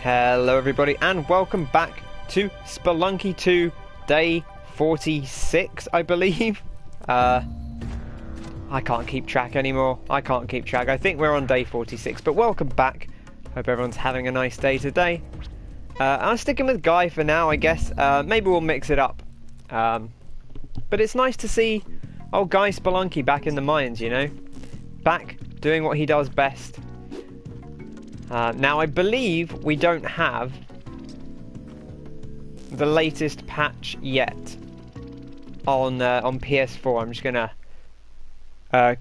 Hello everybody and welcome back to Spelunky 2 day 46 I believe. I can't keep track anymore. I think we're on day 46, but welcome back. Hope everyone's having a nice day today. I'm sticking with Guy for now, I guess. Maybe we'll mix it up. But it's nice to see old Guy Spelunky back in the mines, you know? Back doing what he does best. Now I believe we don't have the latest patch yet on PS4. I'm just gonna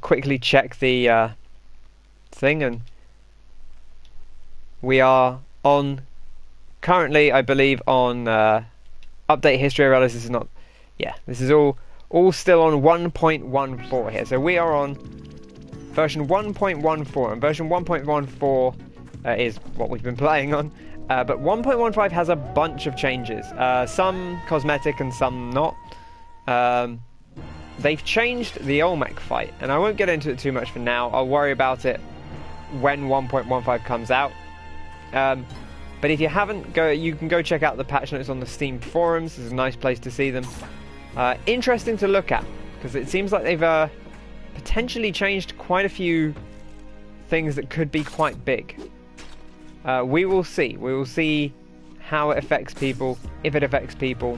quickly check the thing, and we are on currently, I believe, on update history. I realize this is not. Yeah, this is all still on 1.14 here. So we are on version 1.14, and version 1.14. Is what we've been playing on, but 1.15 has a bunch of changes, some cosmetic and some not. They've changed the Olmec fight, and I won't get into it too much for now. I'll worry about it when 1.15 comes out. But if you haven't, you can go check out the patch notes on the Steam forums. It's a nice place to see them. Interesting to look at, because it seems like they've potentially changed quite a few things that could be quite big. We will see. We will see how it affects people, if it affects people.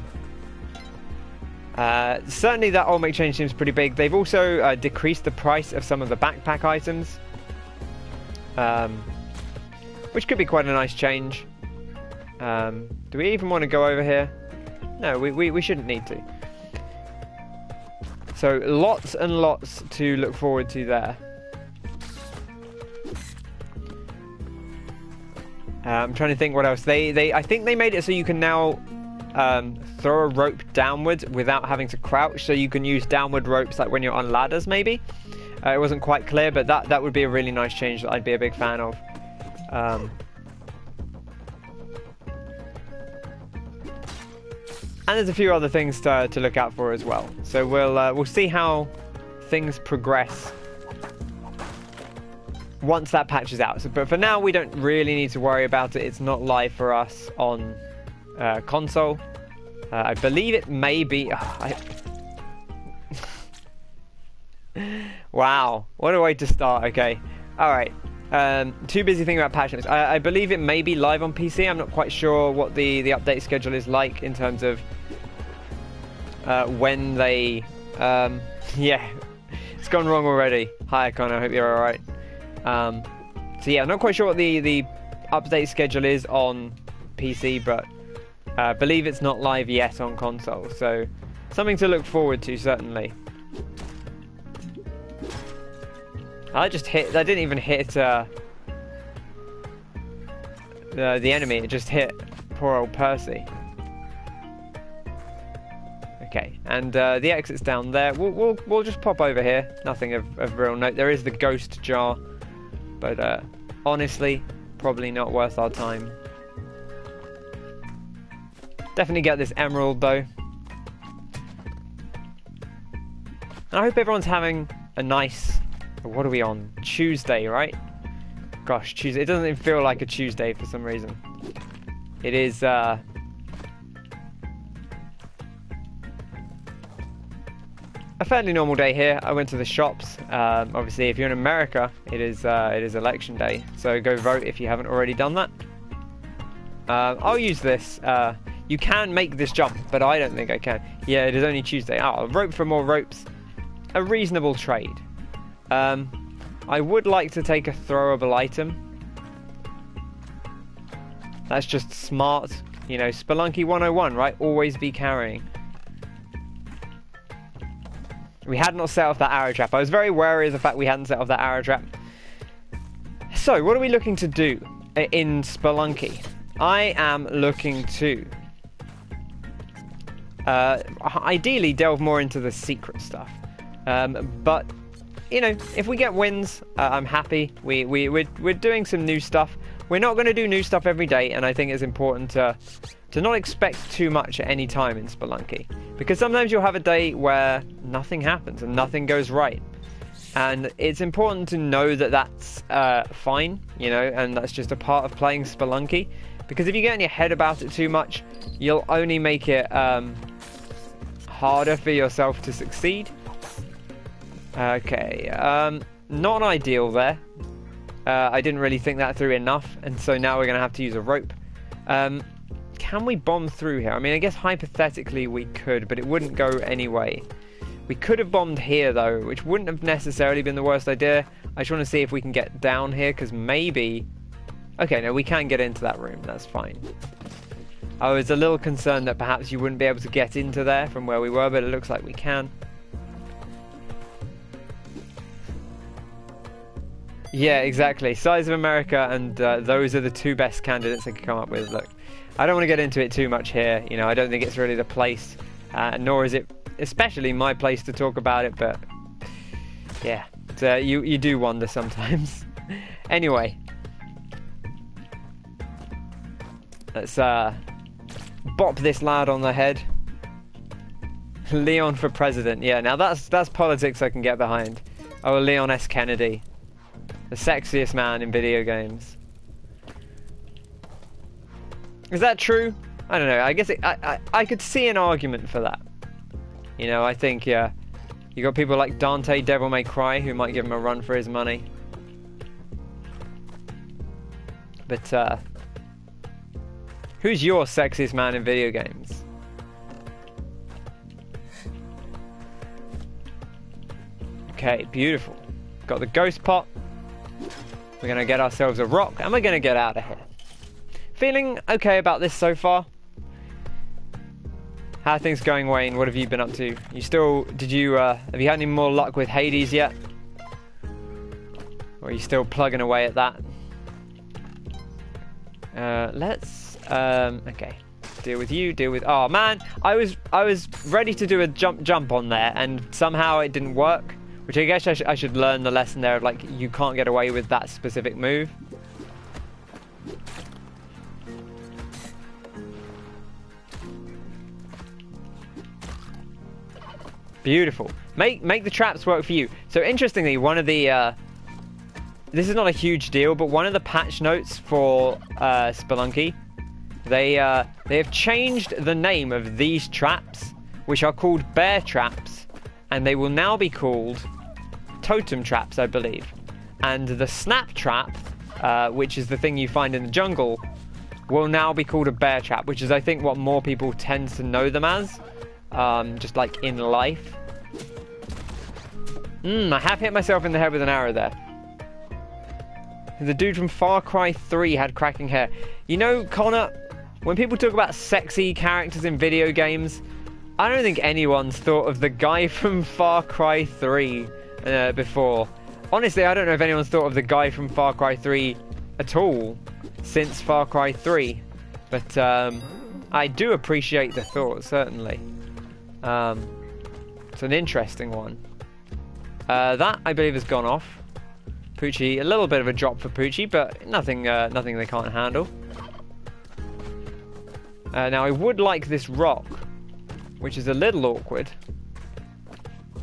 Certainly that Olmec change seems pretty big. They've also decreased the price of some of the backpack items, which could be quite a nice change. Do we even want to go over here? No, we shouldn't need to. So lots and lots to look forward to there. I'm trying to think what else. I think they made it so you can now throw a rope downwards without having to crouch, so you can use downward ropes like when you're on ladders maybe. It wasn't quite clear, but that would be a really nice change that I'd be a big fan of. And there's a few other things to look out for as well. So we'll see how things progress once that patch is out. So, but for now, we don't really need to worry about it. It's not live for us on console. I believe it may be. Wow, what a way to start. Okay, all right. Too busy thinking about patch notes. I believe it may be live on PC. I'm not quite sure what the update schedule is like in terms of when they. Yeah, it's gone wrong already. Hi, Connor. I hope you're all right. So yeah, I'm not quite sure what the update schedule is on PC, but I believe it's not live yet on console, so something to look forward to, certainly. I didn't even hit the enemy, it just hit poor old Percy. Okay, and the exit's down there. We'll just pop over here, nothing of real note. There is the ghost jar, but honestly, probably not worth our time. Definitely get this emerald though. And I hope everyone's having a nice, what are we on? Tuesday, right? Gosh, Tuesday. It doesn't even feel like a Tuesday for some reason. It is a fairly normal day here. I went to the shops. Obviously, if you're in America, it is election day, so go vote if you haven't already done that. I'll use this. You can make this jump, but I don't think I can. Yeah, it is only Tuesday. A rope for more ropes. A reasonable trade. I would like to take a throwable item. That's just smart. You know, Spelunky 101, right? Always be carrying. We had not set off that arrow trap. I was very wary of the fact we hadn't set off that arrow trap. So, what are we looking to do in Spelunky? I am looking to ideally delve more into the secret stuff. But, you know, if we get wins, I'm happy. We're doing some new stuff. We're not going to do new stuff every day, and I think it's important to not expect too much at any time in Spelunky. Because sometimes you'll have a day where nothing happens and nothing goes right. And it's important to know that that's fine, you know, and that's just a part of playing Spelunky. Because if you get in your head about it too much, you'll only make it harder for yourself to succeed. Okay, not ideal there. I didn't really think that through enough, and so now we're going to have to use a rope. Can we bomb through here? I mean, I guess hypothetically we could, but it wouldn't go any way. We could have bombed here, though, which wouldn't have necessarily been the worst idea. I just want to see if we can get down here, because maybe... Okay, no, we can get into that room. That's fine. I was a little concerned that perhaps you wouldn't be able to get into there from where we were, but it looks like we can. Yeah, exactly. Size of America, and those are the two best candidates I could come up with. Look, I don't want to get into it too much here. You know, I don't think it's really the place, nor is it especially my place to talk about it, but yeah, you do wonder sometimes. Anyway, let's bop this lad on the head. Leon for president. Yeah, now that's politics I can get behind. Oh, Leon S. Kennedy, the sexiest man in video games. Is that true? I don't know. I guess I could see an argument for that. You know, I think, yeah, you got people like Dante Devil May Cry who might give him a run for his money. But, who's your sexiest man in video games? Okay, beautiful. Got the ghost pot. We're going to get ourselves a rock, and we're going to get out of here. Feeling okay about this so far. How are things going, Wayne? What have you been up to? You still... have you had any more luck with Hades yet? Or are you still plugging away at that? Let's... okay. Deal with you, deal with... Oh, man! I was ready to do a jump on there, and somehow it didn't work. Which I guess I should learn the lesson there of, like, you can't get away with that specific move. Beautiful. Make the traps work for you. So interestingly, one of the this is not a huge deal, but one of the patch notes for Spelunky, they have changed the name of these traps, which are called bear traps, and they will now be called totem traps, I believe. And the snap trap, which is the thing you find in the jungle, will now be called a bear trap, which is, I think, what more people tend to know them as. Just like in life. I have hit myself in the head with an arrow there. The dude from Far Cry 3 had cracking hair. You know, Connor, when people talk about sexy characters in video games, I don't think anyone's thought of the guy from Far Cry 3 before. Honestly, I don't know if anyone's thought of the guy from Far Cry 3 at all since Far Cry 3. But I do appreciate the thought, certainly. It's an interesting one. That, I believe, has gone off. Poochie, a little bit of a drop for Poochie, but nothing they can't handle. Now, I would like this rock, which is a little awkward,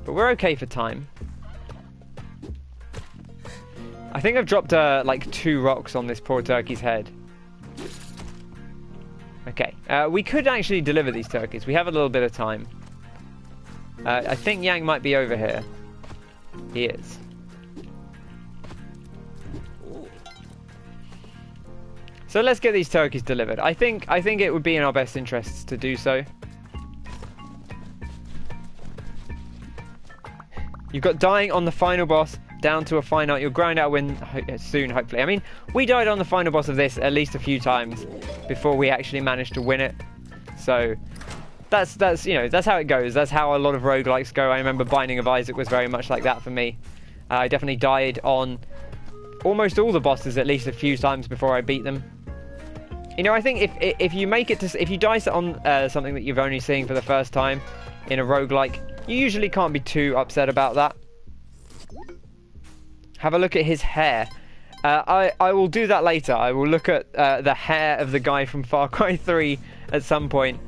but we're okay for time. I think I've dropped like 2 rocks on this poor turkey's head. Okay, we could actually deliver these turkeys. We have a little bit of time. I think Yang might be over here. He is. So let's get these turkeys delivered. I think it would be in our best interests to do so. You've got dying on the final boss down to a fine art. You'll grind out a win soon, hopefully. I mean, we died on the final boss of this at least a few times before we actually managed to win it. So that's you know, that's how it goes. That's how a lot of roguelikes go. I remember Binding of Isaac was very much like that for me. I definitely died on almost all the bosses at least a few times before I beat them. You know, I think if you make it to, if you die on something that you're only seeing for the first time in a roguelike, you usually can't be too upset about that. Have a look at his hair. I will do that later. I will look at the hair of the guy from Far Cry 3 at some point.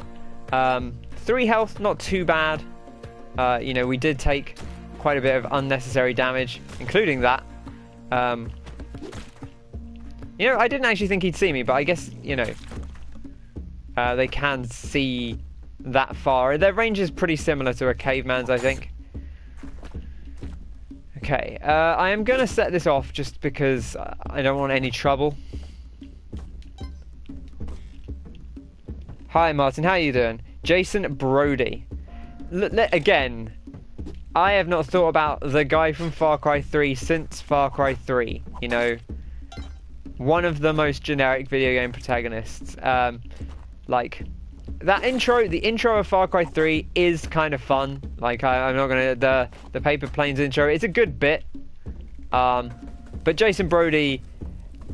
3 health, not too bad. You know, we did take quite a bit of unnecessary damage, including that. You know, I didn't actually think he'd see me, but I guess, you know, they can see that far. Their range is pretty similar to a caveman's, I think. Okay, I am going to set this off just because I don't want any trouble. Hi Martin, how you doing? Jason Brody. Again, I have not thought about the guy from Far Cry 3 since Far Cry 3. You know, one of the most generic video game protagonists. Like, that intro, the intro of Far Cry 3 is kind of fun. Like, I'm not gonna, the paper planes intro, it's a good bit. But Jason Brody,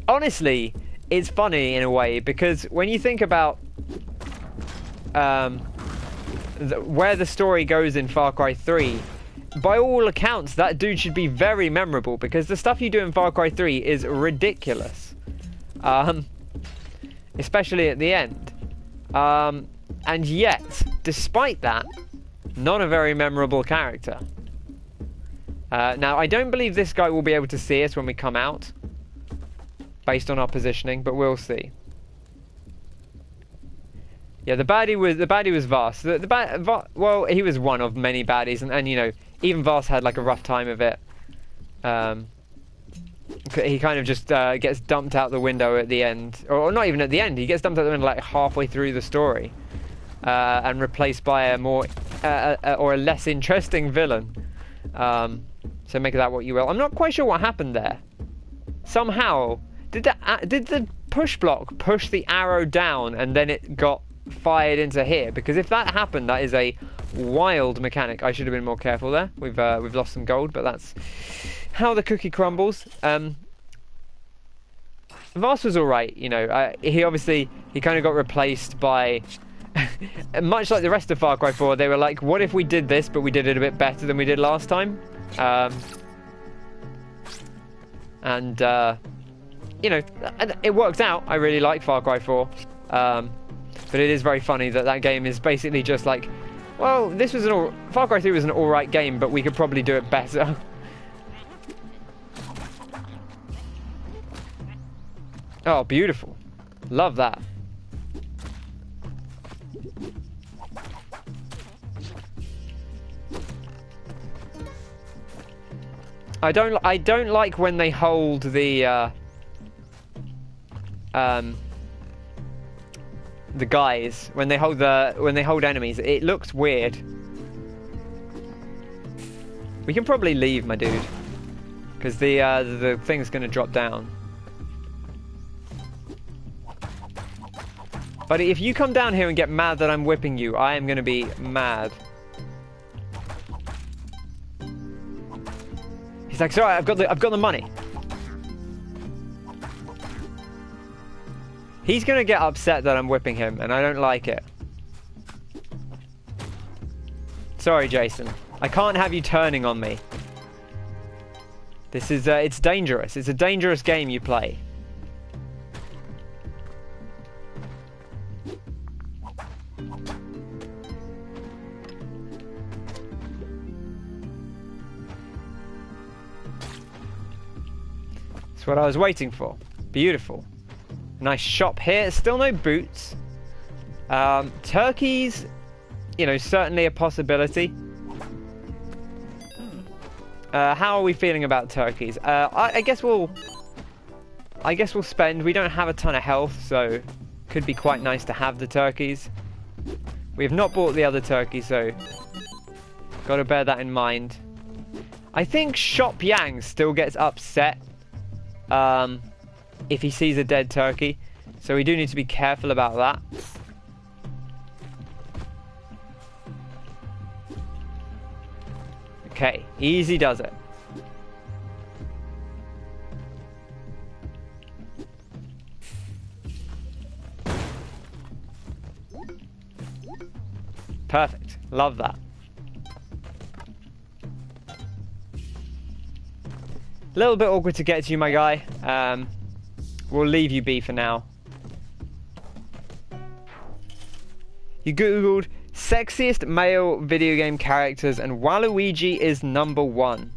honestly, it's funny in a way, because when you think about where the story goes in Far Cry 3, by all accounts, that dude should be very memorable, because the stuff you do in Far Cry 3 is ridiculous. Especially at the end. And yet, despite that, not a very memorable character. Now, I don't believe this guy will be able to see us when we come out, based on our positioning, but we'll see. Yeah, the baddie was Voss. Well, he was one of many baddies, and you know, even Voss had like a rough time of it. He kind of just gets dumped out the window at the end, or not even at the end. He gets dumped out the window like halfway through the story, and replaced by a more or a less interesting villain. So make of that what you will. I'm not quite sure what happened there. Somehow, did the push block push the arrow down and then it got fired into here? Because if that happened, that is a wild mechanic. I should have been more careful there. We've lost some gold, but that's how the cookie crumbles. Voss was alright, you know. He kind of got replaced by much like the rest of Far Cry 4. They were like, what if we did this, but we did it a bit better than we did last time? You know, it worked out. I really like Far Cry 4. But it is very funny that game is basically just like, well, Far Cry 3 was an alright game, but we could probably do it better. Oh, beautiful. Love that. I don't like when they hold the guys, when they hold enemies. It looks weird. We can probably leave, my dude, because the thing's going to drop down. But if you come down here and get mad that I'm whipping you, I am going to be mad. He's like, sorry, I've got the money. He's going to get upset that I'm whipping him, and I don't like it. Sorry, Jason. I can't have you turning on me. This is, it's dangerous. It's a dangerous game you play. That's what I was waiting for. Beautiful. Nice shop here. Still no boots. Turkeys, you know, certainly a possibility. How are we feeling about turkeys? I guess we'll spend. We don't have a ton of health, so could be quite nice to have the turkeys. We have not bought the other turkey, so got to bear that in mind. I think Shop Yang still gets upset if he sees a dead turkey, so we do need to be careful about that. Okay, easy does it. Perfect. Love that. A little bit awkward to get to you, my guy. We'll leave you be for now. You googled Sexiest male video game characters, and Waluigi is number 1.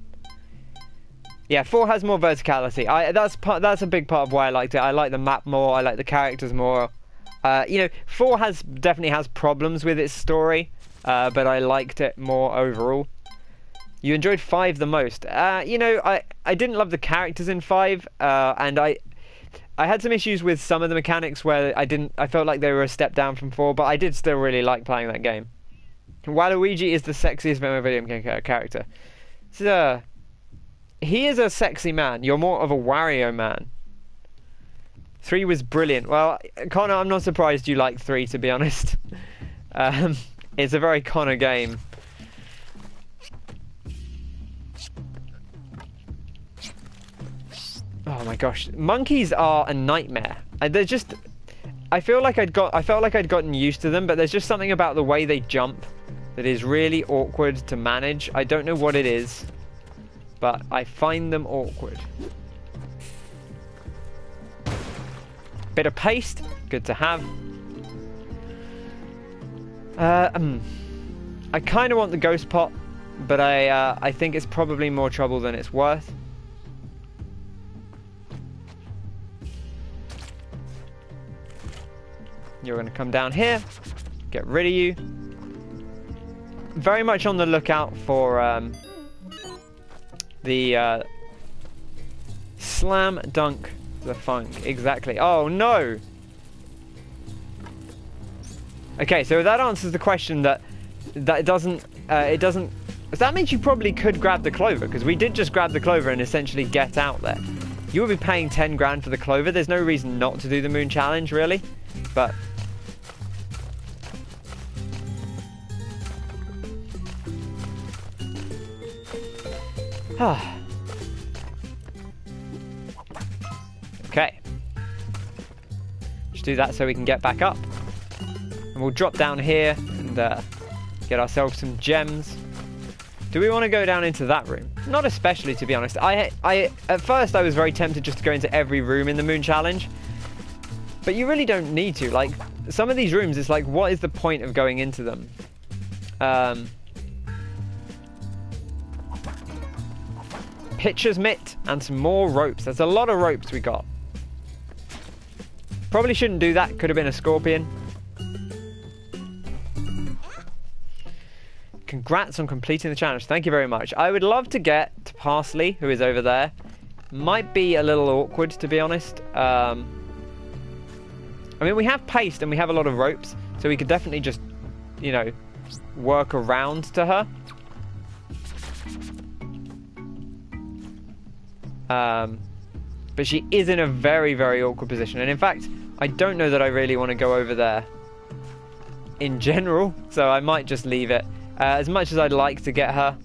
Yeah, 4 has more verticality. That's a big part of why I liked it. I like the map more. I like the characters more. 4 definitely has problems with its story, but I liked it more overall. You enjoyed 5 the most. I didn't love the characters in 5, and I had some issues with some of the mechanics where I felt like they were a step down from 4, but I did still really like playing that game. Waluigi is the sexiest video game character. So, he is a sexy man. You're more of a Wario man. 3 was brilliant. Well, Connor, I'm not surprised you like 3, to be honest. It's a very Connor game. Oh my gosh, monkeys are a nightmare. They're just... I felt like I'd gotten used to them, but there's just something about the way they jump that is really awkward to manage. I don't know what it is, but I find them awkward. Bit of paste, good to have. I kind of want the ghost pot, but I think it's probably more trouble than it's worth. You're going to come down here, get rid of you. Very much on the lookout for the slam dunk the funk. Exactly. Oh no! Okay, so that answers the question that it doesn't. That means you probably could grab the clover, because we did just grab the clover and essentially get out there. You will be paying 10 grand for the clover. There's no reason not to do the moon challenge, really. But okay. Just do that so we can get back up. And we'll drop down here and get ourselves some gems. Do we want to go down into that room? Not especially, to be honest. At first I was very tempted just to go into every room in the moon challenge. But you really don't need to. Like, some of these rooms, it's like, what is the point of going into them? Pitcher's mitt and some more ropes. There's a lot of ropes we got. Probably shouldn't do that. Could have been a scorpion. Congrats on completing the challenge. Thank you very much. I would love to get to Parsley, who is over there. Might be a little awkward, to be honest. I mean, we have paste and we have a lot of ropes, so we could definitely just, you know, work around to her. But she is in a very, very awkward position. And in fact, I don't know that I really want to go over there in general, so I might just leave it. As much as I'd like to get her,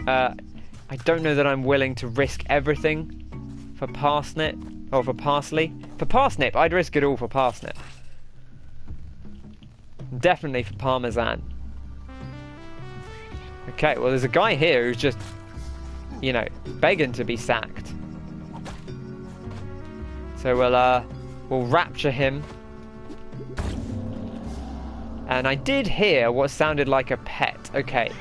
I don't know that I'm willing to risk everything for parsnip, or for parsley. For parsnip, I'd risk it all for parsnip. Definitely for parmesan. Okay, well there's a guy here who's just, you know, begging to be sacked. So we'll rapture him. And I did hear what sounded like a pet. Okay.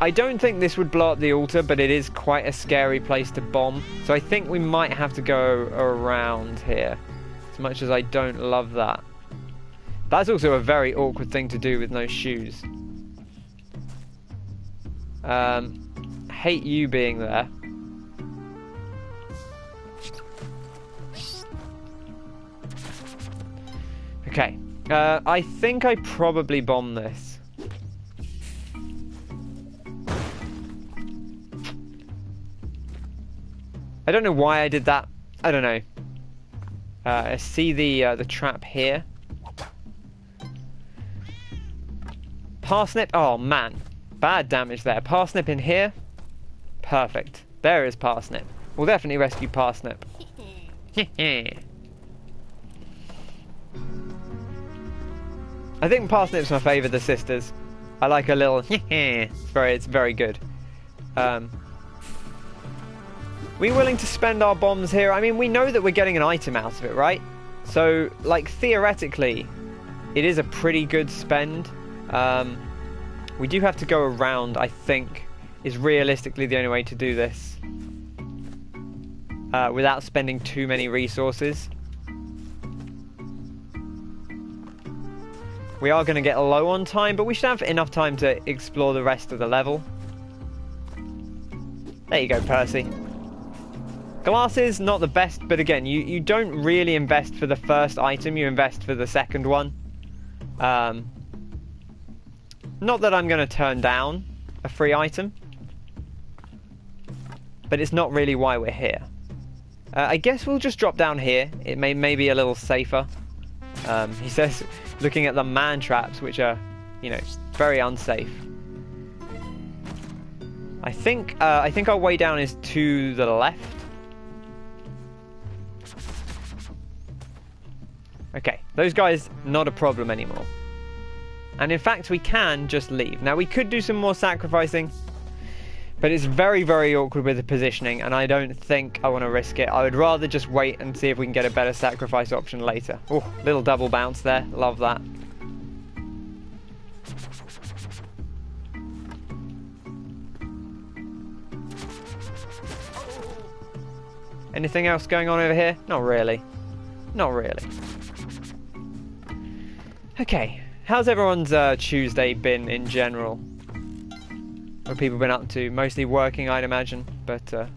I don't think this would blow up the altar, but it is quite a scary place to bomb. So I think we might have to go around here. As much as I don't love that. That's also a very awkward thing to do with no shoes. Hate you being there. Okay. I think I probably bombed this. I don't know why I did that. I don't know. I see the trap here. Parsnip. Oh man, bad damage there. Parsnip in here. Perfect. There is Parsnip. We'll definitely rescue Parsnip. I think Parsnip's my favourite of the sisters. I like a little. It's very good. We willing to spend our bombs here? I mean, we know that we're getting an item out of it, right? So, like, theoretically, it is a pretty good spend. We do have to go around, I think, is realistically the only way to do this. Without spending too many resources. We are going to get low on time, but we should have enough time to explore the rest of the level. There you go, Percy. Glasses, not the best, but again, you don't really invest for the first item, you invest for the second one. Not that I'm going to turn down a free item, but it's not really why we're here. I guess we'll just drop down here. It may be a little safer. He says, looking at the man traps, which are, you know, very unsafe. I think our way down is to the left. Okay, those guys, not a problem anymore. And in fact, we can just leave. Now, we could do some more sacrificing, but it's very, very awkward with the positioning, and I don't think I want to risk it. I would rather just wait and see if we can get a better sacrifice option later. Oh, little double bounce there. Love that. Anything else going on over here? Not really. Not really. Okay, how's everyone's Tuesday been in general? What have people been up to? Mostly working, I'd imagine, but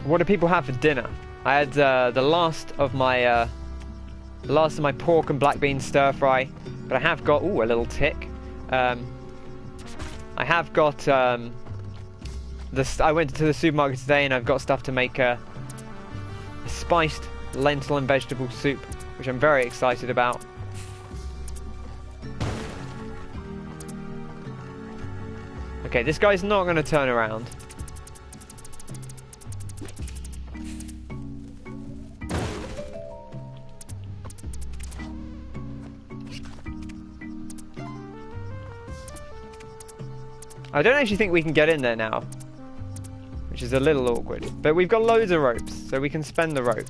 what do people have for dinner? I had the last of my pork and black bean stir fry, but I have got, ooh, a little tick. I have got I went to the supermarket today and I've got stuff to make a spiced lentil and vegetable soup, which I'm very excited about. Okay, this guy's not going to turn around. I don't actually think we can get in there now, which is a little awkward. But we've got loads of ropes, so we can spend the rope.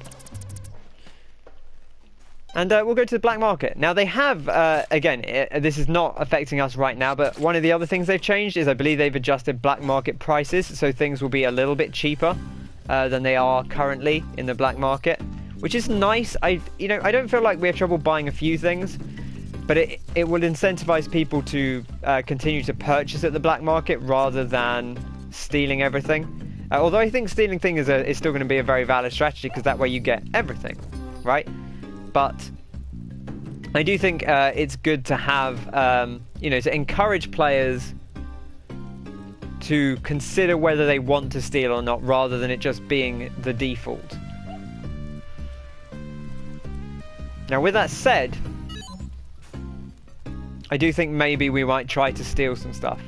And we'll go to the black market. Now they have, again, this is not affecting us right now, but one of the other things they've changed is I believe they've adjusted black market prices, so things will be a little bit cheaper than they are currently in the black market, which is nice. I don't feel like we have trouble buying a few things, but it will incentivize people to continue to purchase at the black market rather than stealing everything. Although I think stealing things is still going to be a very valid strategy, because that way you get everything, right? But I do think it's good to have, to encourage players to consider whether they want to steal or not, rather than it just being the default. Now, with that said, I do think maybe we might try to steal some stuff.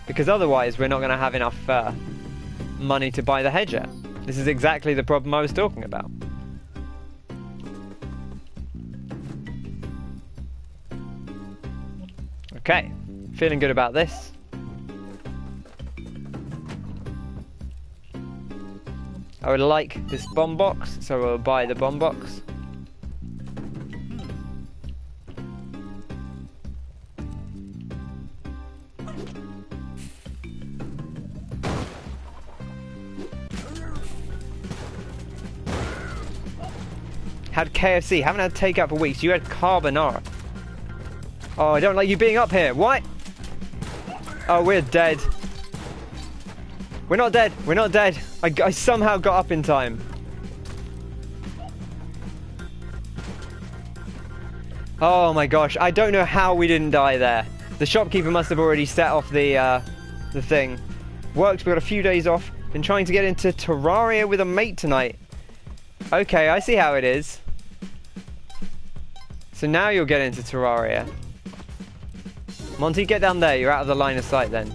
Because otherwise we're not going to have enough money to buy the hedger. This is exactly the problem I was talking about. Okay, feeling good about this. I would like this bomb box, so we'll buy the bomb box. Had KFC, haven't had takeout for weeks. You had carbonara. Oh, I don't like you being up here. What? Oh, we're dead. We're not dead. We're not dead. I somehow got up in time. Oh my gosh, I don't know how we didn't die there. The shopkeeper must have already set off the thing. Worked, we got a few days off. Been trying to get into Terraria with a mate tonight. Okay, I see how it is. So now you'll get into Terraria. Monty, get down there. You're out of the line of sight then.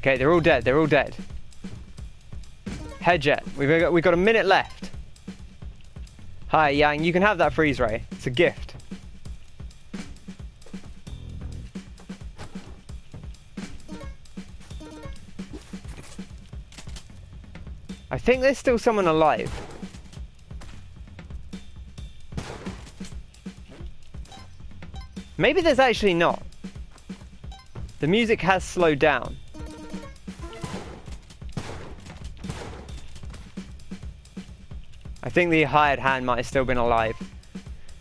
Okay, they're all dead. They're all dead. Head jet. We've got a minute left. Hi, Yang. You can have that freeze ray. It's a gift. I think there's still someone alive. Maybe there's actually not. The music has slowed down. I think the hired hand might have still been alive.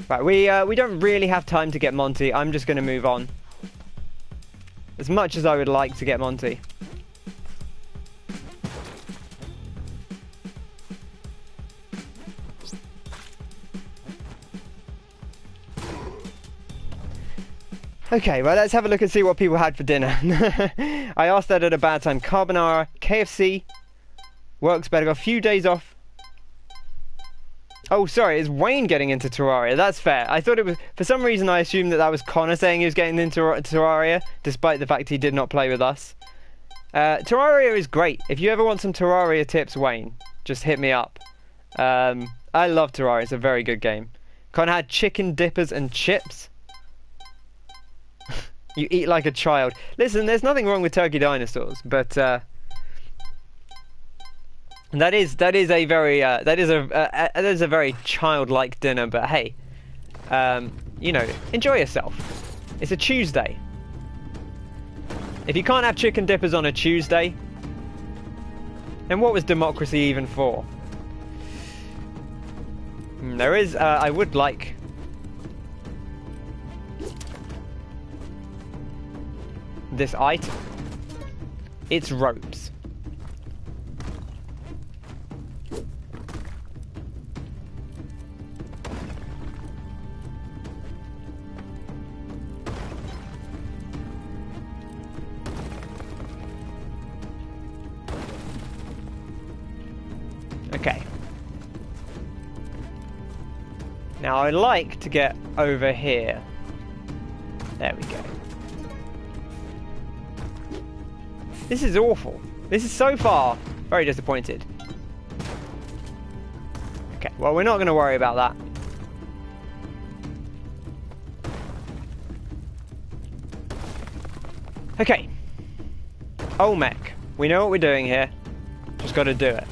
Right, we don't really have time to get Monty. I'm just going to move on. As much as I would like to get Monty. Okay, well, let's have a look and see what people had for dinner. I asked that at a bad time. Carbonara, KFC, works better. Got a few days off. Oh, sorry, it's Wayne getting into Terraria. That's fair. I thought it was... For some reason, I assumed that was Connor saying he was getting into Terraria, despite the fact he did not play with us. Terraria is great. If you ever want some Terraria tips, Wayne, just hit me up. I love Terraria. It's a very good game. Connor had chicken dippers and chips. You eat like a child. Listen, there's nothing wrong with turkey dinosaurs, but that is a very childlike dinner. But hey, you know, enjoy yourself. It's a Tuesday. If you can't have chicken dippers on a Tuesday, then what was democracy even for? There is. I would like. This item. It's ropes. Okay. Now I'd like to get over here. There we go. This is awful. This is so far very disappointed. Okay, well, we're not going to worry about that. Okay. Olmec. We know what we're doing here. Just got to do it.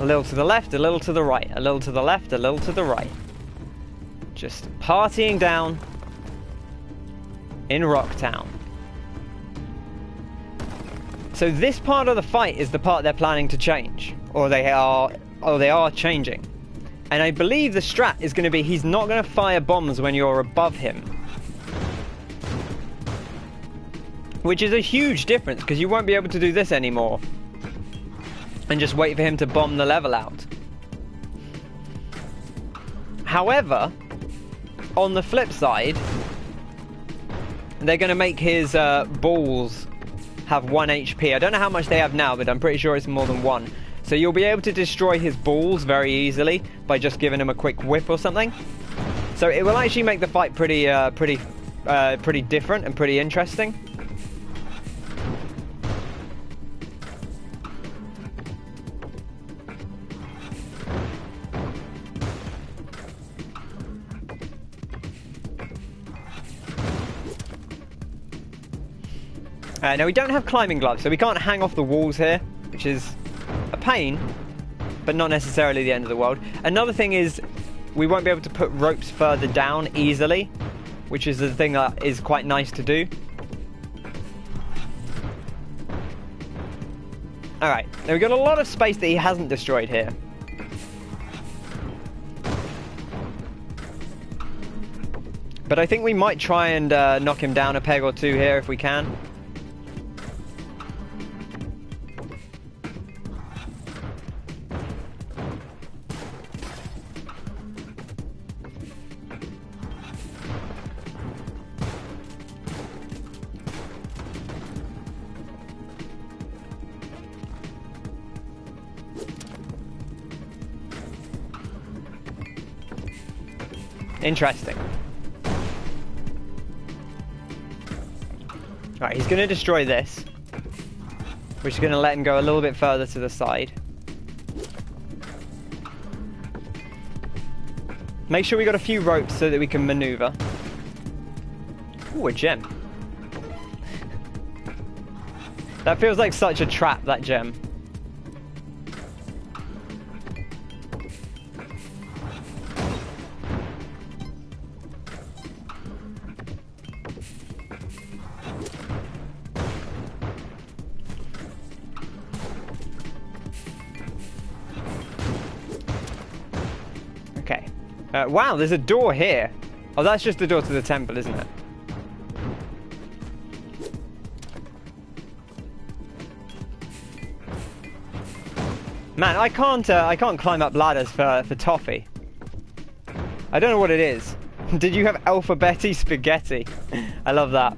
A little to the left, a little to the right. A little to the left, a little to the right. Just partying down in Rocktown. So this part of the fight is the part they're planning to change, or they are changing. And I believe the strat is going to be he's not going to fire bombs when you're above him, which is a huge difference because you won't be able to do this anymore and just wait for him to bomb the level out. However, on the flip side, they're going to make his balls have 1 HP. I don't know how much they have now, but I'm pretty sure it's more than 1. So you'll be able to destroy his balls very easily by just giving him a quick whip or something. So it will actually make the fight pretty different and pretty interesting. Now we don't have climbing gloves, so we can't hang off the walls here, which is a pain, but not necessarily the end of the world. Another thing is we won't be able to put ropes further down easily, which is the thing that is quite nice to do. Alright, now we've got a lot of space that he hasn't destroyed here. But I think we might try and knock him down a peg or two here if we can. Interesting. Right, he's going to destroy this, which is going to let him go a little bit further to the side. Make sure we got a few ropes so that we can maneuver. Ooh, a gem. That feels like such a trap, that gem. Okay. Wow, there's a door here. Oh, that's just the door to the temple, isn't it? Man, I can't climb up ladders for toffee. I don't know what it is. Did you have alphabeti spaghetti? I love that.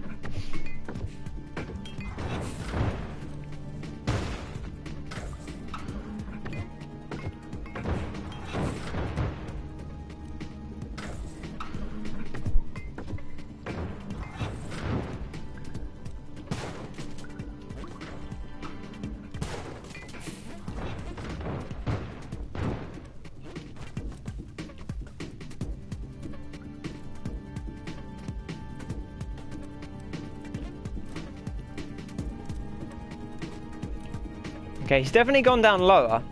Okay, he's definitely gone down lower.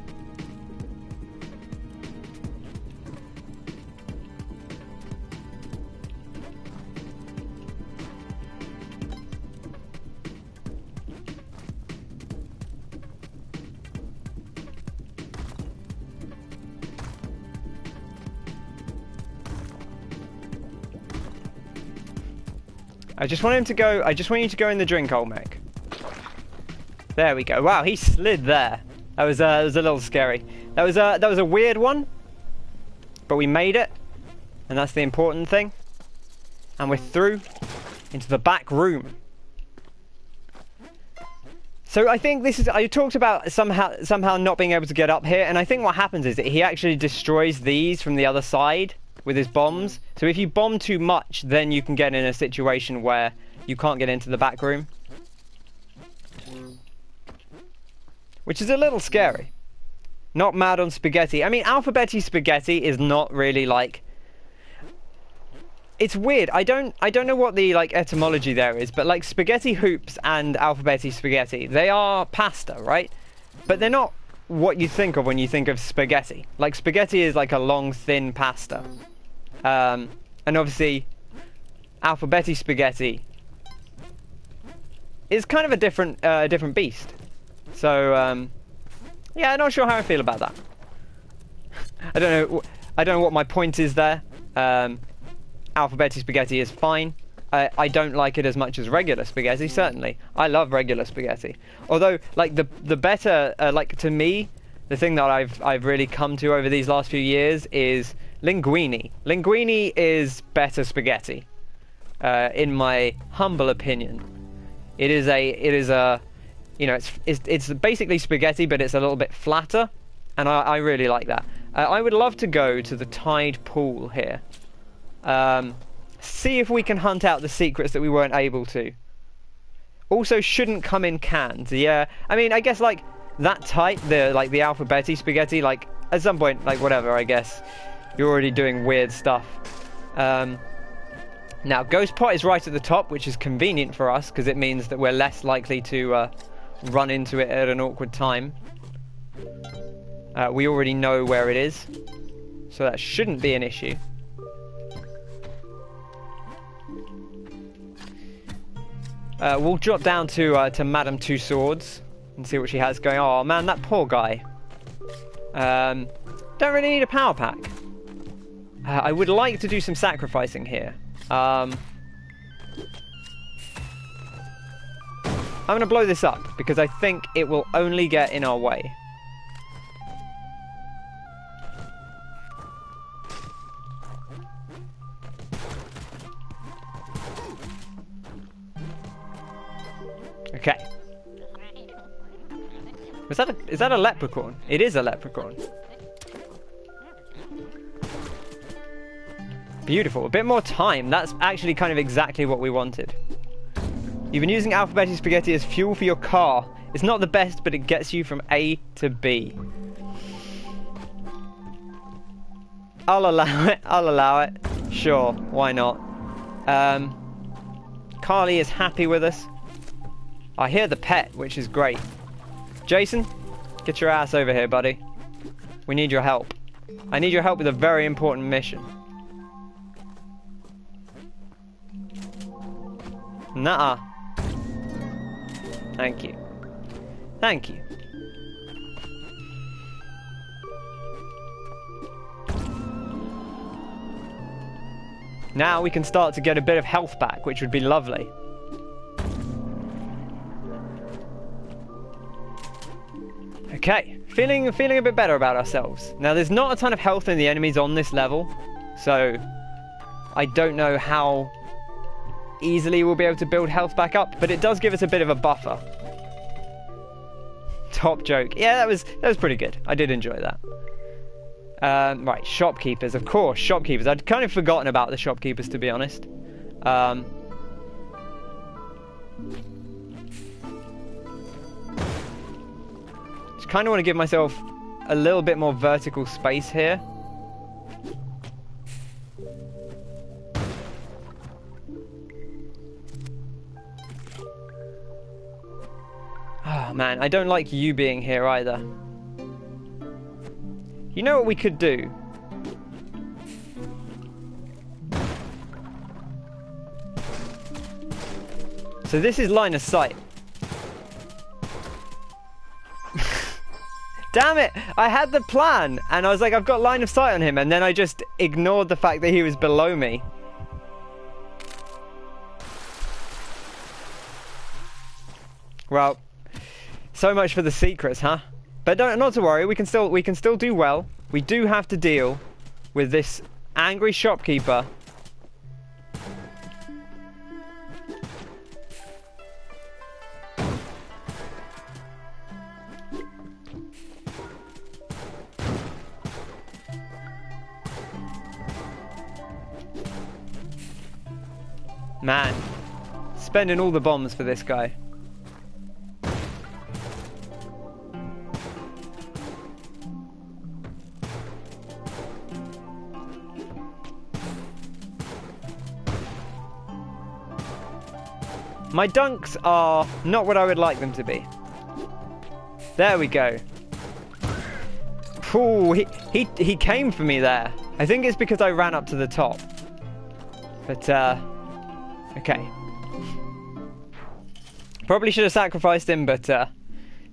I just want you to go in the drink hole, mech. There we go. Wow, he slid there. That was a little scary. That was a weird one, but we made it, and that's the important thing. And we're through into the back room. So I think this is. I talked about somehow not being able to get up here, and I think what happens is that he actually destroys these from the other side with his bombs. So if you bomb too much, then you can get in a situation where you can't get into the back room. Which is a little scary. Not mad on spaghetti. I mean, alphabeti spaghetti is not really like... It's weird. I don't know what the like etymology there is, but like spaghetti hoops and alphabeti spaghetti, they are pasta, right? But they're not what you think of when you think of spaghetti. Like spaghetti is like a long, thin pasta. And obviously, alphabeti spaghetti is kind of a different beast. So, yeah, I'm not sure how I feel about that. I don't know what my point is there. Alphabeti spaghetti is fine. I don't like it as much as regular spaghetti, certainly. I love regular spaghetti. Although, like, the better, like, to me, the thing that I've really come to over these last few years is linguine. Linguine is better spaghetti, in my humble opinion. It is a you know, it's basically spaghetti, but it's a little bit flatter, and I really like that. I would love to go to the tide pool here. See if we can hunt out the secrets that we weren't able to. Also, shouldn't come in cans. Yeah, I mean, I guess like that type, the alphabeti spaghetti, like at some point, like whatever. I guess you're already doing weird stuff. Now, ghost pot is right at the top, which is convenient for us because it means that we're less likely to run into it at an awkward time. We already know where it is, so that shouldn't be an issue. We'll drop down to Madame Two Swords and see what she has going. Oh man, that poor guy. Don't really need a power pack. I would like to do some sacrificing here. I'm going to blow this up because I think it will only get in our way. Okay. Is that a leprechaun? It is a leprechaun. Beautiful. A bit more time. That's actually kind of exactly what we wanted. You've been using alphabetic spaghetti as fuel for your car. It's not the best, but it gets you from A to B. I'll allow it. I'll allow it. Sure, why not? Carly is happy with us. I hear the pet, which is great. Jason, get your ass over here, buddy. We need your help. I need your help with a very important mission. Nuh-uh. Thank you. Thank you. Now we can start to get a bit of health back, which would be lovely. Okay, feeling a bit better about ourselves. Now there's not a ton of health in the enemies on this level, so I don't know how easily we'll be able to build health back up, but it does give us a bit of a buffer. Top joke. Yeah, that was pretty good. I did enjoy that. Right, shopkeepers, of course, shopkeepers. I'd kind of forgotten about the shopkeepers, to be honest. Just kind of want to give myself a little bit more vertical space here. Oh man, I don't like you being here either. You know what we could do? So this is line of sight. Damn it! I had the plan, and I was like, I've got line of sight on him, and then I just ignored the fact that he was below me. Well, so much for the secrets, huh? But not to worry, we can still do well. We do have to deal with this angry shopkeeper. Man, spending all the bombs for this guy. My dunks are not what I would like them to be. There we go. Ooh, he came for me there. I think it's because I ran up to the top. But, okay. Probably should have sacrificed him, but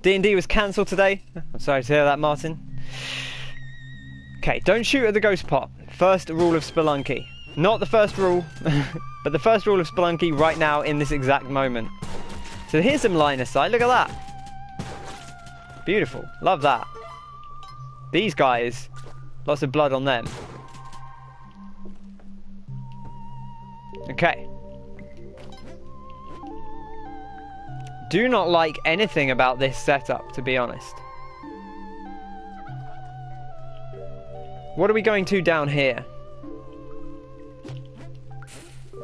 D&D was cancelled today. I'm sorry to hear that, Martin. Okay, don't shoot at the ghost pot. First rule of Spelunky. Not the first rule, but the first rule of Spelunky right now in this exact moment. So here's some line of sight. Look at that. Beautiful. Love that. These guys, lots of blood on them. Okay. Do not like anything about this setup, to be honest. What are we going to down here?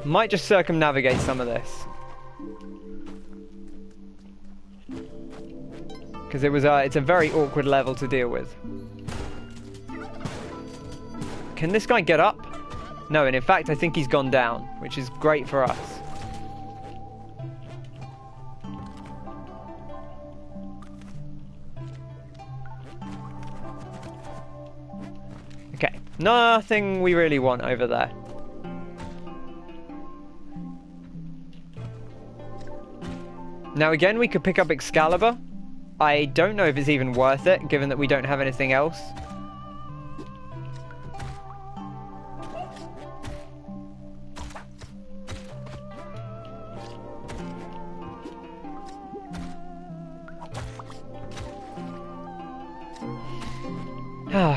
Might just circumnavigate some of this. Because it's a very awkward level to deal with. Can this guy get up? No, and in fact I think he's gone down, which is great for us. Okay, nothing we really want over there. Now again, we could pick up Excalibur. I don't know if it's even worth it, given that we don't have anything else.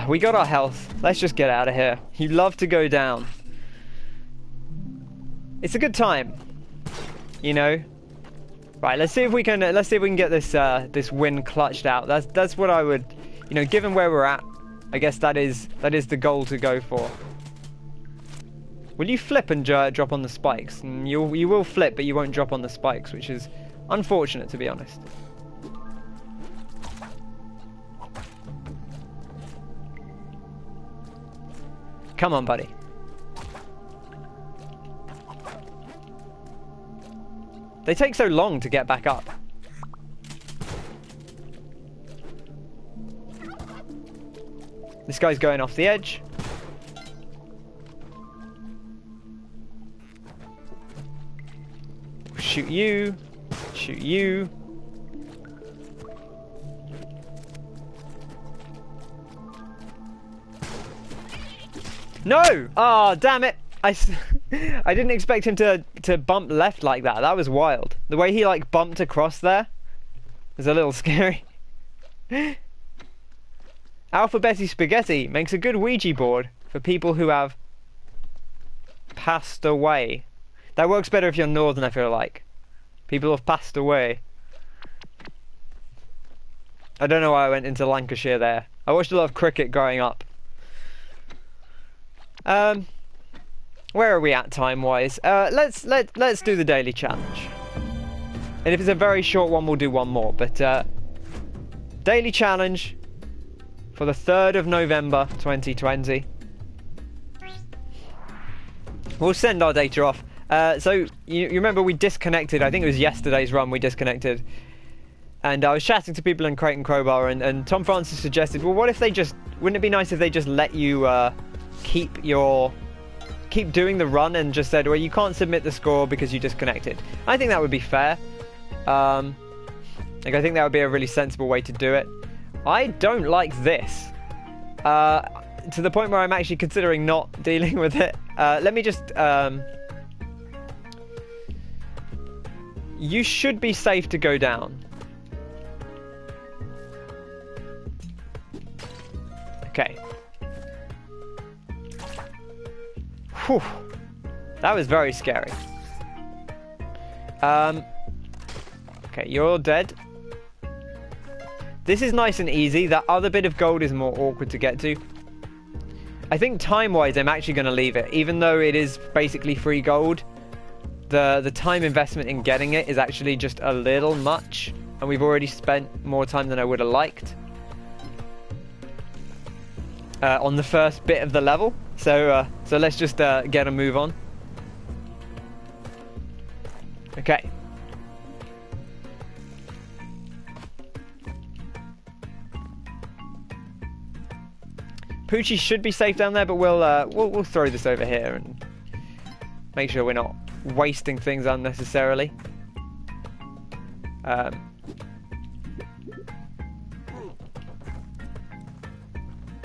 We got our health. Let's just get out of here. You love to go down. It's a good time, you know. Right, let's see if we can get this this win clutched out. That's what I would, you know, given where we're at, I guess that is the goal to go for. Will you flip and drop on the spikes? And you will flip, but you won't drop on the spikes, which is unfortunate, to be honest. Come on, buddy. They take so long to get back up. This guy's going off the edge. Shoot you. Shoot you. No! Oh, damn it. I didn't expect him to bump left like that. That was wild. The way he like bumped across there was a little scary. Alphabeti Spaghetti makes a good Ouija board for people who have passed away. That works better if you're northern, I feel like. People have passed away. I don't know why I went into Lancashire there. I watched a lot of cricket growing up. Where are we at time-wise? Let's do the daily challenge. And if it's a very short one, we'll do one more. But daily challenge for the 3rd of November 2020. We'll send our data off. So you remember we disconnected. I think it was yesterday's run we disconnected. And I was chatting to people in Crate and Crowbar, and Tom Francis suggested, well, what if they just... Wouldn't it be nice if they just let you keep doing the run and just said, well, you can't submit the score because you disconnected. I think that would be fair. I think that would be a really sensible way to do it. I don't like this. To the point where I'm actually considering not dealing with it. Let me just... You should be safe to go down. Okay. Whew. That was very scary. Okay, you're dead. This is nice and easy. That other bit of gold is more awkward to get to. I think time-wise, I'm actually going to leave it. Even though it is basically free gold, the time investment in getting it is actually just a little much. And we've already spent more time than I would have liked. On the first bit of the level. So let's just get a move on. Okay. Poochie should be safe down there, but we'll throw this over here and make sure we're not wasting things unnecessarily.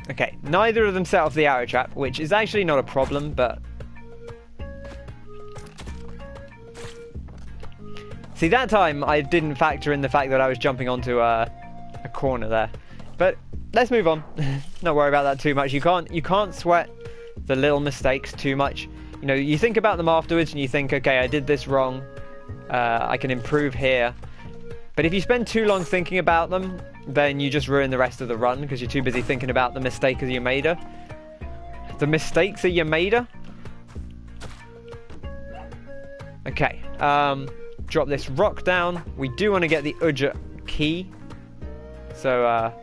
Okay, neither of them set off the arrow trap, which is actually not a problem, but... See, that time I didn't factor in the fact that I was jumping onto a corner there. But let's move on. Not worry about that too much. You can't sweat the little mistakes too much. You know, you think about them afterwards and you think, okay, I did this wrong. I can improve here. But if you spend too long thinking about them, then you just ruin the rest of the run because you're too busy thinking about the mistake that you made her. The mistakes that you made her? Okay, drop this rock down. We do want to get the Udja key. So,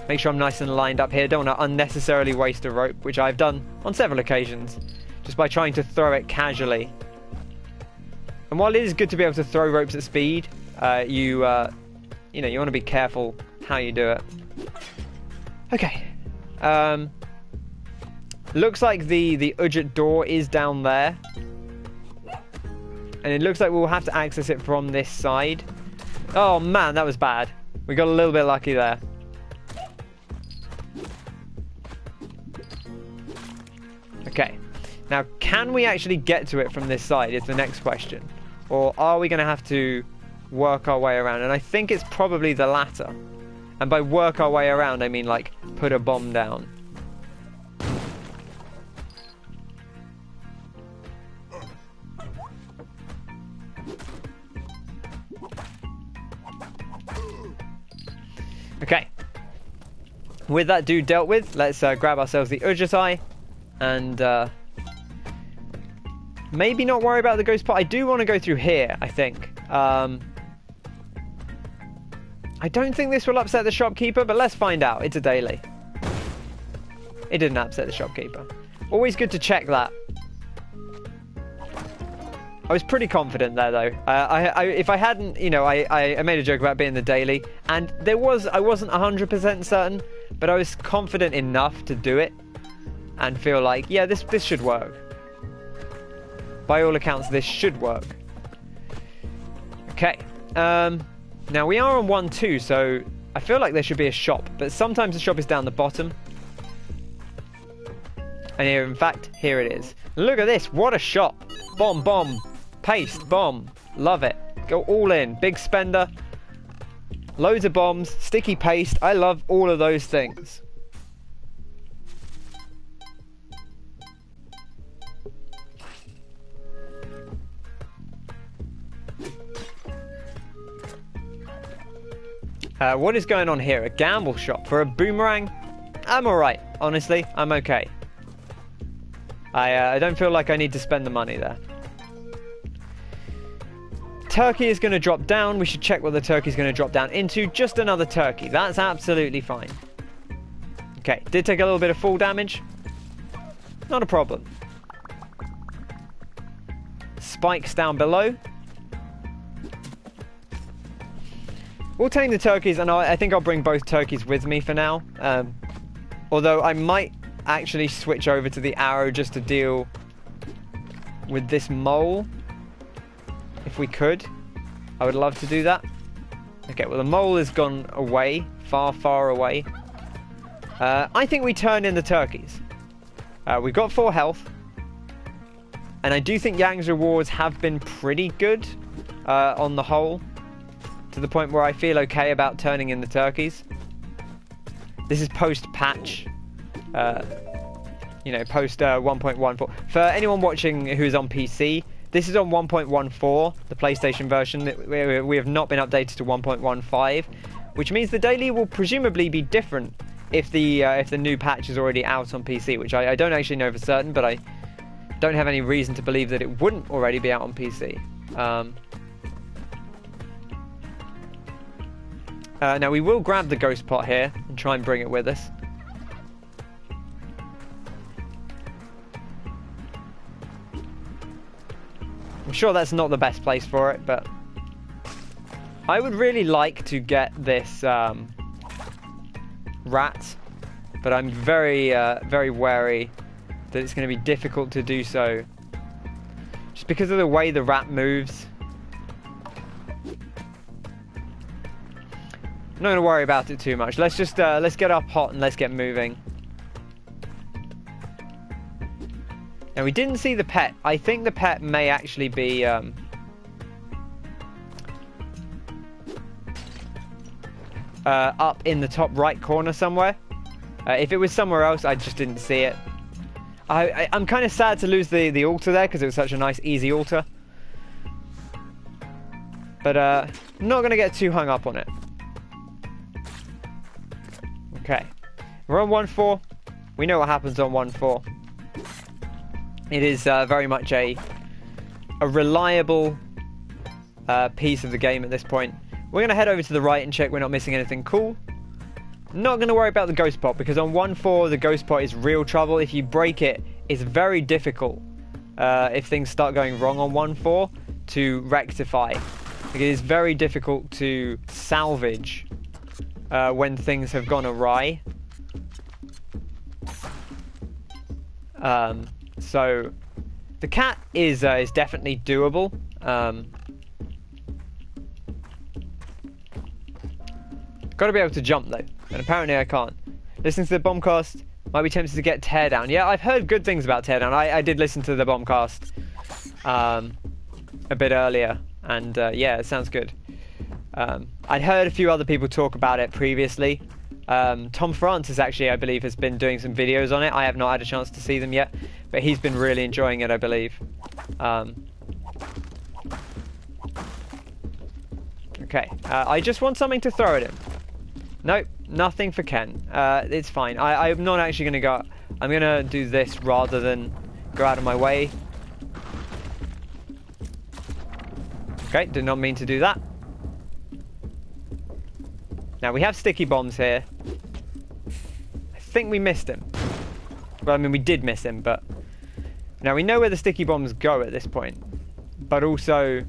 make sure I'm nice and lined up here. Don't want to unnecessarily waste a rope, which I've done on several occasions, just by trying to throw it casually. And while it is good to be able to throw ropes at speed, you know, you want to be careful how you do it. Okay. Looks like the Udjat door is down there. And it looks like we'll have to access it from this side. Oh man, that was bad. We got a little bit lucky there. Okay. Now, can we actually get to it from this side is the next question. Or are we going to have to work our way around? And I think it's probably the latter. And by work our way around, I mean like put a bomb down. Okay. With that dude dealt with, let's grab ourselves the Ujjatai and maybe not worry about the ghost pot. I do want to go through here, I think. I don't think this will upset the shopkeeper, but let's find out. It's a daily. It didn't upset the shopkeeper. Always good to check that. I was pretty confident there, though. If I hadn't, you know, I made a joke about being the daily, and I wasn't 100% certain, but I was confident enough to do it, and feel like, yeah, this should work. By all accounts, this should work. Okay. Now we are on 1-2, so I feel like there should be a shop, but sometimes the shop is down the bottom. And here, in fact, here it is. Look at this, what a shop. Bomb, bomb, paste, bomb. Love it. Go all in, big spender. Loads of bombs, sticky paste. I love all of those things. What is going on here? A gamble shop for a boomerang? I'm alright, honestly, I'm okay. I don't feel like I need to spend the money there. Turkey is going to drop down. We should check what the turkey is going to drop down into. Just another turkey. That's absolutely fine. Okay, did take a little bit of fall damage. Not a problem. Spikes down below. We'll tame the turkeys, and I think I'll bring both turkeys with me for now. Although I might actually switch over to the arrow just to deal with this mole. If we could. I would love to do that. Okay, well the mole has gone away. Far, far away. I think we turn in the turkeys. We've got 4 health. And I do think Yang's rewards have been pretty good on the whole. To the point where I feel okay about turning in the turkeys. This is post-patch. You know, post 1.14. For anyone watching who's on PC, this is on 1.14, the PlayStation version. We have not been updated to 1.15, which means the daily will presumably be different if the new patch is already out on PC, which I don't actually know for certain, but I don't have any reason to believe that it wouldn't already be out on PC. Now we will grab the ghost pot here and try and bring it with us. I'm sure that's not the best place for it, but I would really like to get this rat, but I'm very, very wary that it's going to be difficult to do so, just because of the way the rat moves. I'm not going to worry about it too much. Let's just let's get our pot and let's get moving. Now we didn't see the pet. I think the pet may actually be up in the top right corner somewhere. If it was somewhere else, I just didn't see it. I'm kind of sad to lose the altar there because it was such a nice easy altar. But I'm not going to get too hung up on it. Okay, we're on 1-4. We know what happens on 1-4. It is very much a reliable piece of the game at this point. We're going to head over to the right and check we're not missing anything cool. Not going to worry about the ghost pot, because on 1-4 the ghost pot is real trouble. If you break it, it's very difficult if things start going wrong on 1-4 to rectify. Like, it is very difficult to salvage when things have gone awry. So the cat is definitely doable. Got to be able to jump though, and apparently I can't. Listening to the bombcast, might be tempted to get teardown. Yeah, I've heard good things about teardown. I did listen to the bombcast a bit earlier, and yeah, it sounds good. I'd heard a few other people talk about it previously. Tom Francis actually, I believe, has been doing some videos on it. I have not had a chance to see them yet, but he's been really enjoying it, I believe. Okay, I just want something to throw at him. Nope, nothing for Ken. It's fine. I'm not actually going to go... I'm going to do this rather than go out of my way. Okay, did not mean to do that. Now, we have sticky bombs here. I think we missed him. Well, I mean, we did miss him, but... Now, we know where the sticky bombs go at this point. But also...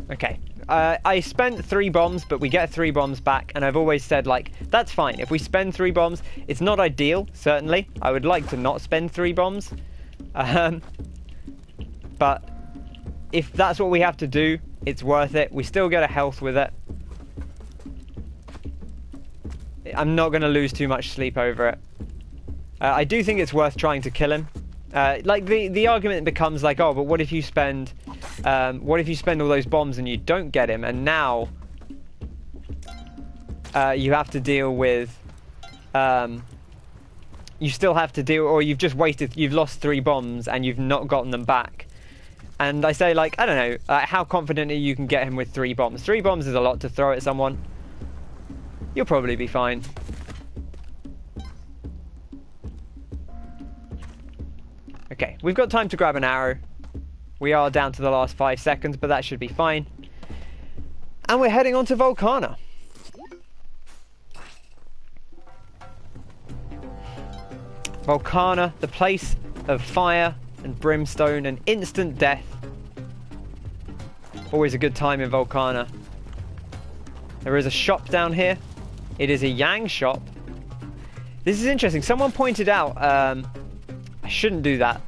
Okay. I spent 3 bombs, but we get 3 bombs back, and I've always said, like, that's fine. If we spend 3 bombs, it's not ideal, certainly. I would like to not spend 3 bombs. But if that's what we have to do, it's worth it. We still get a health with it. I'm not going to lose too much sleep over it. I do think it's worth trying to kill him. Like, the argument becomes like, oh, but what if you spend... what if you spend all those bombs and you don't get him, and now you have to deal with you still have to deal, or you've just wasted, you've lost 3 bombs and you've not gotten them back. And I say, like, I don't know, how confident are you can get him with 3 bombs? 3 bombs is a lot to throw at someone. You'll probably be fine. Okay, we've got time to grab an arrow. We are down to the last 5 seconds, but that should be fine. And we're heading on to Volcana. Volcana, the place of fire and brimstone and instant death. Always a good time in Volcana. There is a shop down here. It is a Yang shop. This is interesting. Someone pointed out, I shouldn't do that,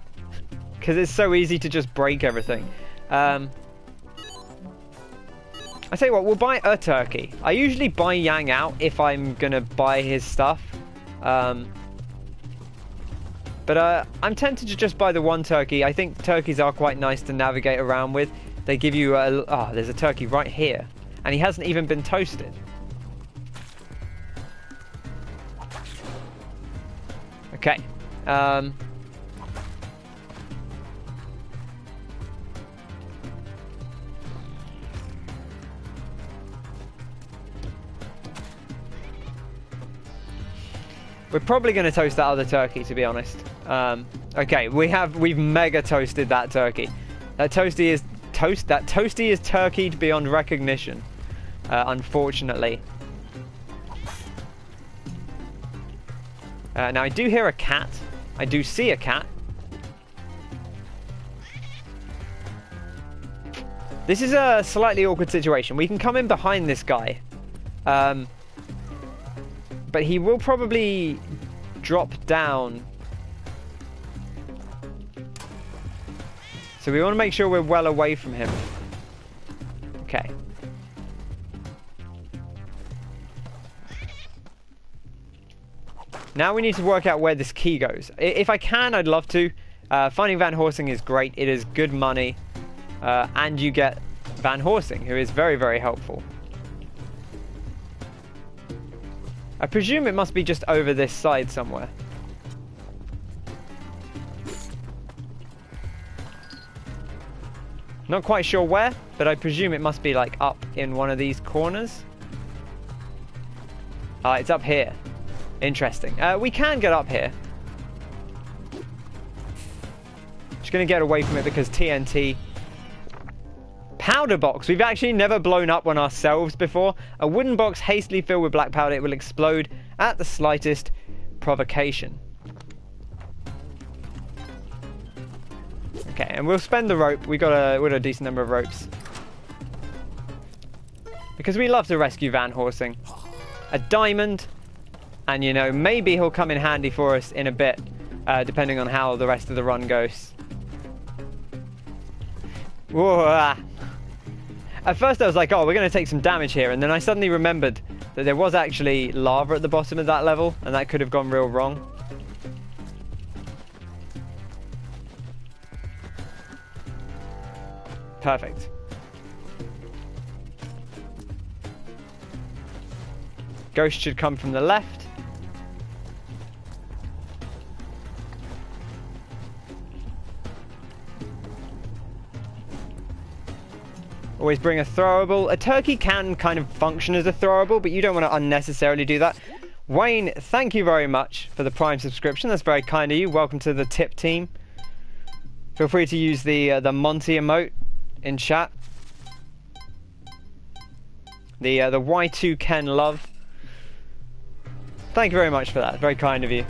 because it's so easy to just break everything. I tell you what, we'll buy a turkey. I usually buy Yang out if I'm going to buy his stuff. But I'm tempted to just buy the 1 turkey. I think turkeys are quite nice to navigate around with. They give you a... Oh, there's a turkey right here. And he hasn't even been toasted. Okay. We're probably going to toast that other turkey, to be honest. Okay, we've mega toasted that turkey. That toasty is turkeyed beyond recognition. Unfortunately. Now I do hear a cat. I do see a cat. This is a slightly awkward situation. We can come in behind this guy. But he will probably drop down. So we want to make sure we're well away from him. Okay. Now we need to work out where this key goes. If I can, I'd love to. Finding Van Horsing is great. It is good money. And you get Van Horsing, who is very, very helpful. I presume it must be just over this side somewhere. Not quite sure where, but I presume it must be like up in one of these corners. It's up here. Interesting. We can get up here. Just gonna get away from it because TNT. Powder box. We've actually never blown up one ourselves before. A wooden box hastily filled with black powder. It will explode at the slightest provocation. Okay, and we'll spend the rope. We got a decent number of ropes. Because we love to rescue Van Horsing. A diamond. And, you know, maybe he'll come in handy for us in a bit. Depending on how the rest of the run goes. Whoa, At first I was like, oh, we're going to take some damage here. And then I suddenly remembered that there was actually lava at the bottom of that level. And that could have gone real wrong. Perfect. Ghost should come from the left. Always bring a throwable. A turkey can kind of function as a throwable, but you don't want to unnecessarily do that. Wayne, thank you very much for the Prime subscription. That's very kind of you. Welcome to the tip team. Feel free to use the Monty emote in chat. The Y2 Ken love. Thank you very much for that. Very kind of you.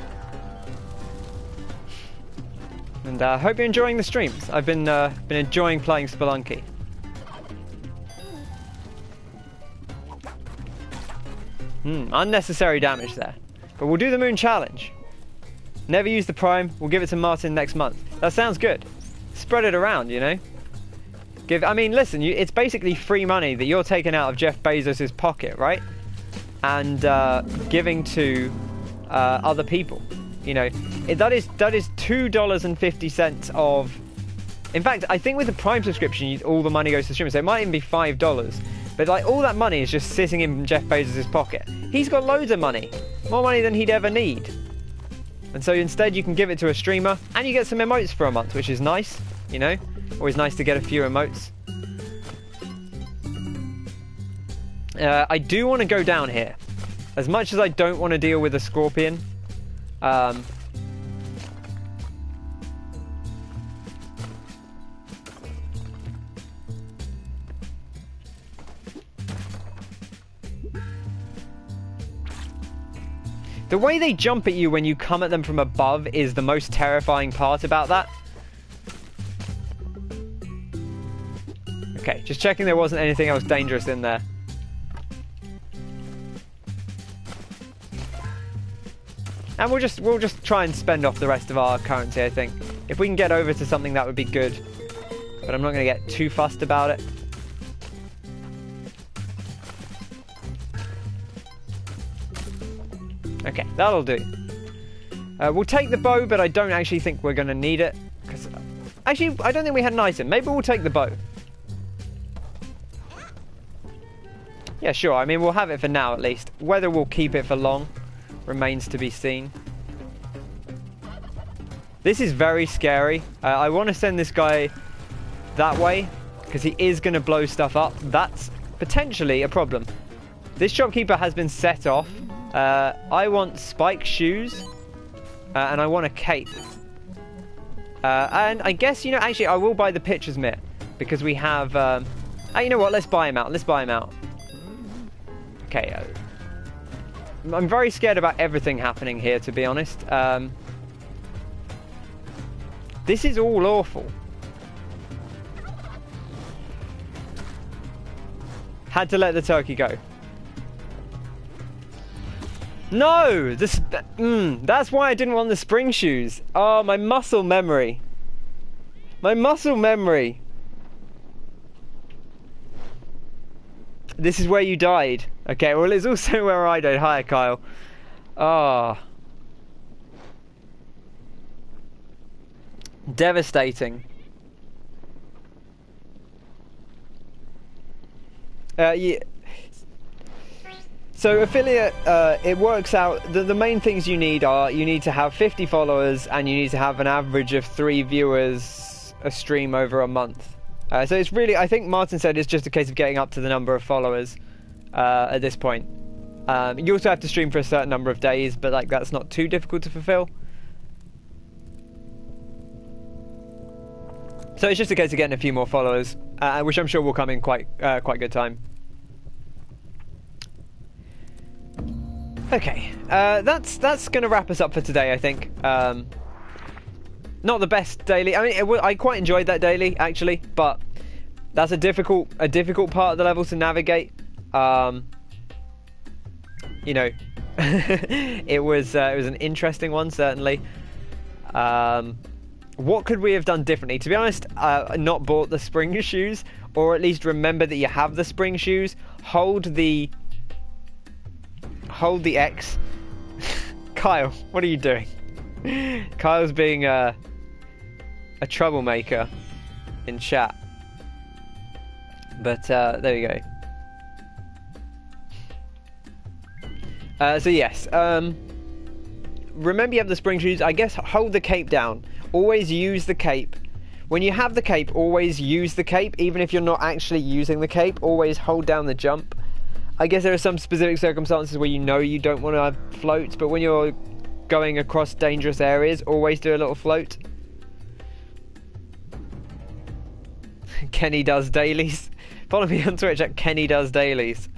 And I hope you're enjoying the streams. I've been enjoying playing Spelunky. Unnecessary damage there. But we'll do the moon challenge. Never use the Prime. We'll give it to Martin next month. That sounds good. Spread it around, you know. I mean, listen, it's basically free money that you're taking out of Jeff Bezos' pocket, right? And giving to other people. You know, that is $2.50 of. In fact, I think with the Prime subscription, all the money goes to streamers. So it might even be $5. But like all that money is just sitting in Jeff Bezos' pocket. He's got loads of money, more money than he'd ever need. And so instead, you can give it to a streamer, and you get some emotes for a month, which is nice. You know, always nice to get a few emotes. I do want to go down here, as much as I don't want to deal with a scorpion. The way they jump at you when you come at them from above is the most terrifying part about that. Okay, just checking there wasn't anything else dangerous in there. And we'll just try and spend off the rest of our currency, I think. If we can get over to something, that would be good. But I'm not going to get too fussed about it. Okay, that'll do. We'll take the bow, but I don't actually think we're going to need it. Actually, I don't think we had an item. Maybe we'll take the bow. Yeah, sure. I mean, we'll have it for now, at least. Whether we'll keep it for long remains to be seen. This is very scary. I want to send this guy that way, because he is going to blow stuff up. That's potentially a problem. This shopkeeper has been set off. I want spike shoes, and I want a cape. And I guess, you know, actually I will buy the pitcher's mitt, because we have... you know what, let's buy him out. Let's buy him out. Okay, I'm very scared about everything happening here, to be honest. This is all awful. Had to let the turkey go. No! That's why I didn't want the spring shoes. Oh, my muscle memory. My muscle memory. This is where you died. Okay, well, it's also where I died. Hi, Kyle. Ah. Devastating. Yeah. So affiliate, it works out, the main things you need are, you need to have 50 followers and you need to have an average of 3 viewers a stream over a month. So it's really, I think Martin said it's just a case of getting up to the number of followers at this point. You also have to stream for a certain number of days, but like that's not too difficult to fulfill. So it's just a case of getting a few more followers, which I'm sure will come in quite good time. Okay, that's going to wrap us up for today, I think. Not the best daily. I mean, I quite enjoyed that daily, actually, but that's a difficult part of the level to navigate. You know, it was an interesting one, certainly. What could we have done differently? To be honest, not bought the spring shoes, or at least remember that you have the spring shoes. Hold the X. Kyle, what are you doing? Kyle's being a troublemaker in chat. But there you go. So yes, remember you have the spring shoes. I guess hold the cape down. Always use the cape When you have the cape, always use the cape, even if you're not actually using the cape. Always hold down the jump. I guess there are some specific circumstances where you know you don't want to float, but when you're going across dangerous areas, always do a little float. Kenny does dailies. Follow me on Twitch at Kenny does dailies.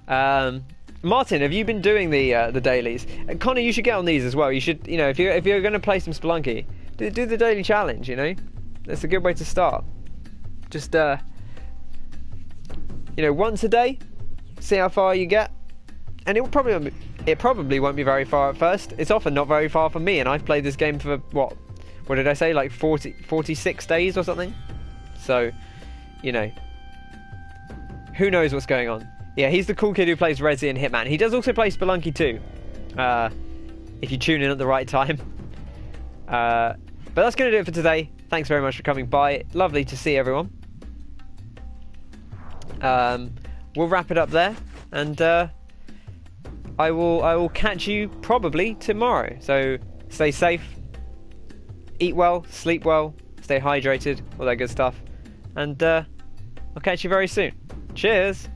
Martin, have you been doing the dailies? And Connor, you should get on these as well. You should, you know, if you're going to play some Spelunky, do the daily challenge. You know, that's a good way to start. Just you know, once a day, see how far you get, and it probably won't be very far at first. It's often not very far from me, and I've played this game for what did I say, like 46 days or something. So, you know, who knows what's going on. Yeah, he's the cool kid who plays Resi and Hitman. He does also play Spelunky too, if you tune in at the right time. But that's going to do it for today. Thanks very much for coming by. Lovely to see everyone. We'll wrap it up there, and I will catch you probably tomorrow. So stay safe, eat well, sleep well, stay hydrated, all that good stuff, and I'll catch you very soon. Cheers!